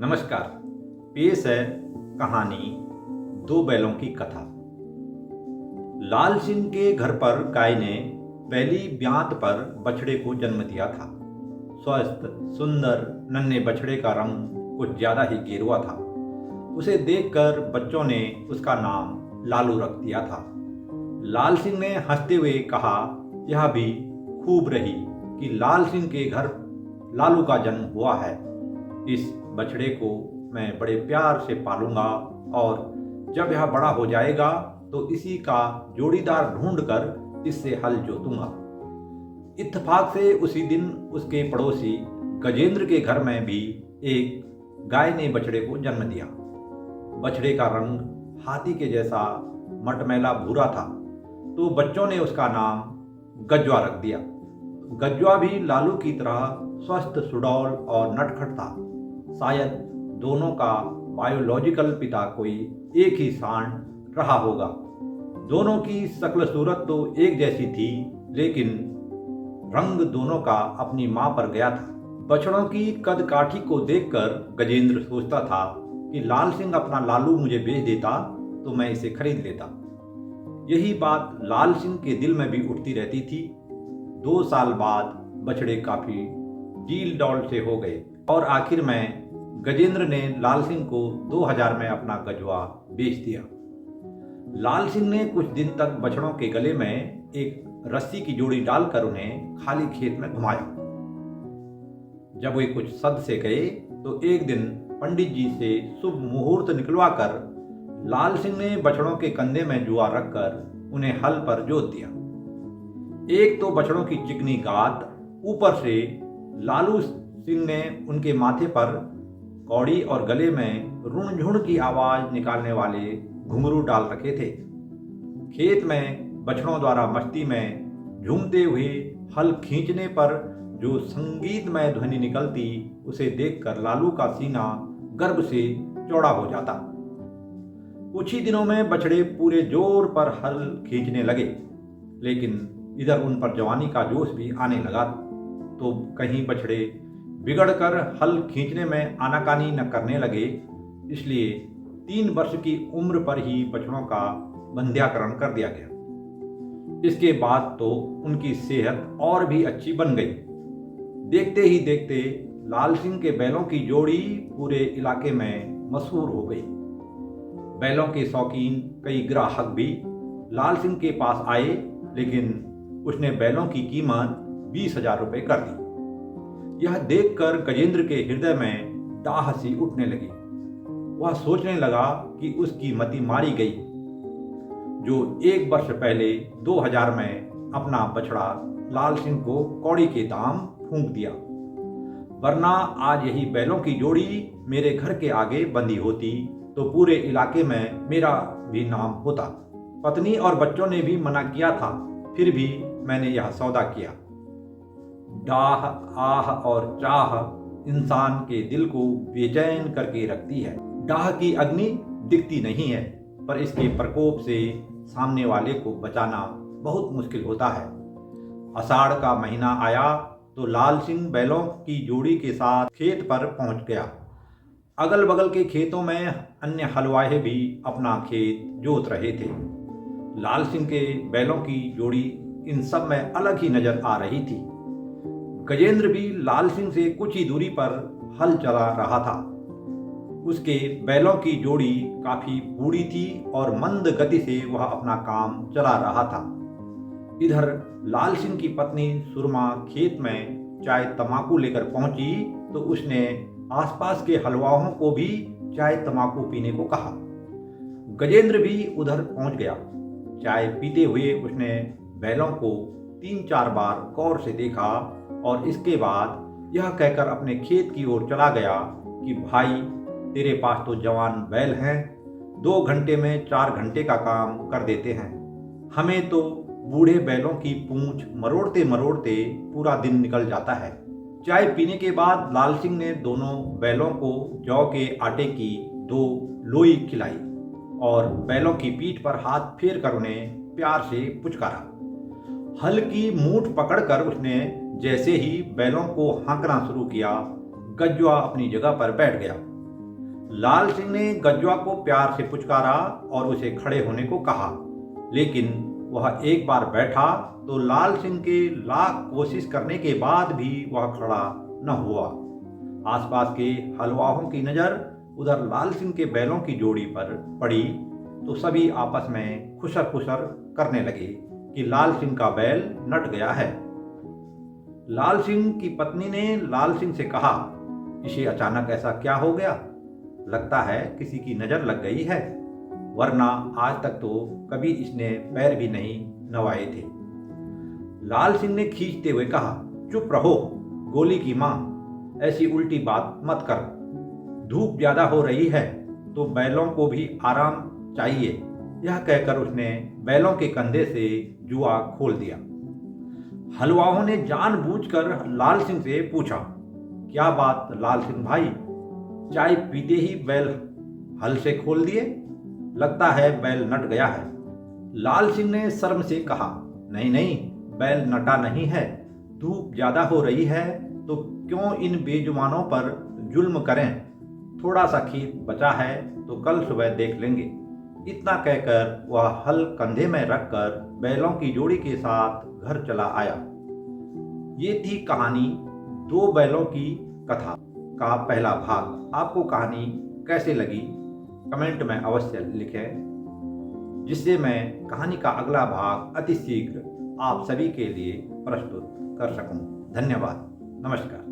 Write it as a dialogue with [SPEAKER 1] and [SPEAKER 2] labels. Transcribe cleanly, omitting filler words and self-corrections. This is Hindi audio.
[SPEAKER 1] नमस्कार। पेश है कहानी दो बैलों की कथा। लाल सिंह के घर पर गाय ने पहली ब्यात पर बछड़े को जन्म दिया था। स्वस्थ सुंदर नन्हे बछड़े का रंग कुछ ज्यादा ही गेरुआ था। उसे देखकर बच्चों ने उसका नाम लालू रख दिया था। लाल सिंह ने हंसते हुए कहा, यह भी खूब रही कि लाल सिंह के घर लालू का जन्म हुआ है। इस बछड़े को मैं बड़े प्यार से पालूंगा और जब यह बड़ा हो जाएगा तो इसी का जोड़ीदार ढूंढकर इससे हल जोतूंगा। इत्तेफाक से उसी दिन उसके पड़ोसी गजेंद्र के घर में भी एक गाय ने बछड़े को जन्म दिया। बछड़े का रंग हाथी के जैसा मटमैला भूरा था, तो बच्चों ने उसका नाम गजवा रख दिया। गजवा भी लालू की तरह स्वस्थ सुडौल और नटखट था। शायद दोनों का बायोलॉजिकल पिता कोई एक ही सांड रहा होगा। दोनों की शक्ल सूरत तो एक जैसी थी, लेकिन रंग दोनों का अपनी मां पर गया था। बछड़ों की कद काठी को देखकर गजेंद्र सोचता था कि लाल सिंह अपना लालू मुझे बेच देता तो मैं इसे खरीद लेता। यही बात लाल सिंह के दिल में भी उठती रहती थी। 2 साल बाद बछड़े काफी डील डॉल से हो गए और आखिर में गजेंद्र ने लाल सिंह को 2000 में अपना गजवा बेच दिया। लाल सिंह ने कुछ दिन तक बछड़ों के गले में एक रस्सी की जोड़ी डालकर उन्हें खाली खेत में घुमाया। जब वे कुछ सद से गए तो एक दिन पंडित जी से शुभ मुहूर्त निकलवाकर लाल सिंह ने बछड़ों के कंधे में जुआ रखकर उन्हें हल पर जोत दिया। एक तो बछड़ों की चिकनी गात, ऊपर से लालू सिंह ने उनके माथे पर कौड़ी और गले में रुण-झुण की आवाज निकालने वाले घुंघरू डाल रखे थे। खेत में बछड़ों द्वारा मस्ती में झूमते हुए हल खींचने पर जो संगीतमय ध्वनि निकलती, उसे देखकर लालू का सीना गर्व से चौड़ा हो जाता। कुछ ही दिनों में बछड़े पूरे जोर पर हल खींचने लगे, लेकिन इधर उन पर जवानी का जोश भी आने लगा, तो कहीं बछड़े बिगड़कर हल खींचने में आनाकानी न करने लगे। इसलिए 3 वर्ष की उम्र पर ही बछड़ों का बंध्याकरण कर दिया गया। इसके बाद तो उनकी सेहत और भी अच्छी बन गई। देखते ही देखते लाल सिंह के बैलों की जोड़ी पूरे इलाके में मशहूर हो गई। बैलों के शौकीन कई ग्राहक भी लाल सिंह के पास आए, लेकिन उसने बैलों की कीमत 20,000 रुपये कर दी। यह देखकर गजेंद्र के हृदय में दाह सी उठने लगी। वह सोचने लगा कि उसकी मति मारी गई, जो 1 वर्ष पहले 2000 में अपना बछड़ा लाल सिंह को कौड़ी के दाम फूंक दिया। वरना आज यही बैलों की जोड़ी मेरे घर के आगे बंधी होती तो पूरे इलाके में मेरा भी नाम होता। पत्नी और बच्चों ने भी मना किया था, फिर भी मैंने यह सौदा किया। डाह, आह और चाह इंसान के दिल को बेचैन करके रखती है। डाह की अग्नि दिखती नहीं है, पर इसके प्रकोप से सामने वाले को बचाना बहुत मुश्किल होता है। आषाढ़ का महीना आया तो लाल सिंह बैलों की जोड़ी के साथ खेत पर पहुंच गया। अगल बगल के खेतों में अन्य हलवाहे भी अपना खेत जोत रहे थे। लाल सिंह के बैलों की जोड़ी इन सब में अलग ही नजर आ रही थी। गजेंद्र भी लाल सिंह से कुछ ही दूरी पर हल चला रहा था। उसके बैलों की जोड़ी काफी बूढ़ी थी और मंद गति से वह अपना काम चला रहा था। इधर लाल सिंह की पत्नी सुरमा खेत में चाय तमाकू लेकर पहुंची तो उसने आसपास के हलवाओं को भी चाय तमाकू पीने को कहा। गजेंद्र भी उधर पहुंच गया। चाय पीते हुए उसने बैलों को 3-4 बार गौर से देखा और इसके बाद यह कहकर अपने खेत की ओर चला गया कि भाई, तेरे पास तो जवान बैल हैं, 2 घंटे में 4 घंटे का काम कर देते हैं। हमें तो बूढ़े बैलों की पूंछ मरोड़ते मरोड़ते पूरा दिन निकल जाता है। चाय पीने के बाद लाल सिंह ने दोनों बैलों को जौ के आटे की 2 लोई खिलाई और बैलों की पीठ पर हाथ फेर कर उन्हें प्यार से पुचकारा। हल की मूठ पकड़कर उसने जैसे ही बैलों को हाँकना शुरू किया, गजवा अपनी जगह पर बैठ गया। लाल सिंह ने गज्वा को प्यार से पुचकारा और उसे खड़े होने को कहा, लेकिन वह एक बार बैठा तो लाल सिंह के लाख कोशिश करने के बाद भी वह खड़ा न हुआ। आसपास के हलवाहों की नज़र उधर लाल सिंह के बैलों की जोड़ी पर पड़ी तो सभी आपस में खुसर खुसर करने लगे कि लाल सिंह का बैल नट गया है। लाल सिंह की पत्नी ने लाल सिंह से कहा, इसे अचानक ऐसा क्या हो गया? लगता है किसी की नज़र लग गई है, वरना आज तक तो कभी इसने पैर भी नहीं नवाए थे। लाल सिंह ने खींचते हुए कहा, चुप रहो गोली की माँ, ऐसी उल्टी बात मत कर। धूप ज्यादा हो रही है तो बैलों को भी आराम चाहिए। यह कहकर उसने बैलों के कंधे से जुआ खोल दिया। हलवाओं ने जानबूझकर लाल सिंह से पूछा, क्या बात लाल सिंह भाई, चाय पीते ही बैल हल से खोल दिए? लगता है बैल नट गया है। लाल सिंह ने शर्म से कहा, नहीं नहीं, बैल नटा नहीं है। धूप ज्यादा हो रही है तो क्यों इन बेजुबानों पर जुल्म करें। थोड़ा सा खेत बचा है तो कल सुबह देख लेंगे। इतना कहकर वह हल कंधे में रखकर बैलों की जोड़ी के साथ घर चला आया। ये थी कहानी दो बैलों की कथा का पहला भाग। आपको कहानी कैसे लगी कमेंट में अवश्य लिखें, जिससे मैं कहानी का अगला भाग अति शीघ्र आप सभी के लिए प्रस्तुत कर सकूं। धन्यवाद। नमस्कार।